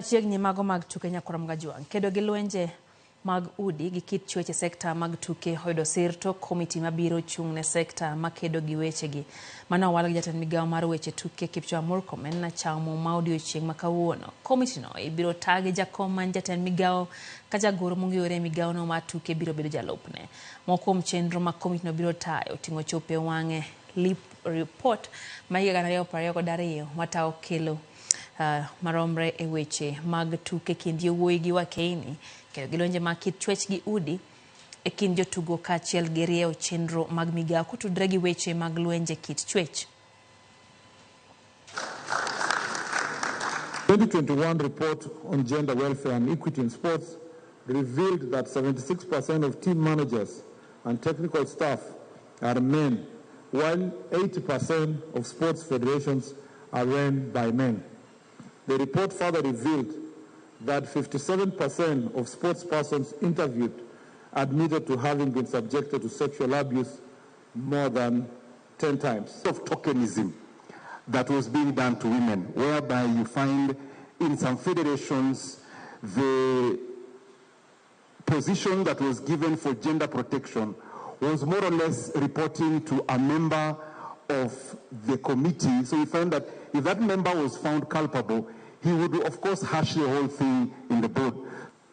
Chiegni mago mag tuke nyakuram gajuang. Kedo gi lwenje mag udi gi kit chuech sekta mag tuke hoydo sir to komiti mabiro chung ne sekta makedo gi weche gi. Mano wal gi jatend migawo mar weche tuke Kipchumba Murkomen na chamo ma odiochieng' ma kawuono. Komiti no ibiro tagi jakom man jatend migawo ka jagoro mong'eyore migawo no mar tuke biro bedo jalupne. Moko kuom chenro ma komiti no biro tayo oting'o chope wang'e lip report ma higa 2022 matayo kelo maromre e weche mag tuke kind yowuoyi gi wakeini kendo gi lwenje mag kit chuech gi udi e kind jotugo kaachiel gi rieyo chenro mag migawo kotudre gi weche mag lwenje kit chuech. 2021 report on gender welfare and equity in sports revealed that 76% of team managers and technical staff are men, while 80% of sports federations are run by men. The report further revealed that 57% of sports persons interviewed admitted to having been subjected to sexual abuse more than 10 times. Of tokenism that was being done to women, whereby you find in some federations the position that was given for gender protection was more or less reporting to a member of the committee. So we found that if that member was found culpable, he would, of course, hash the whole thing in the board.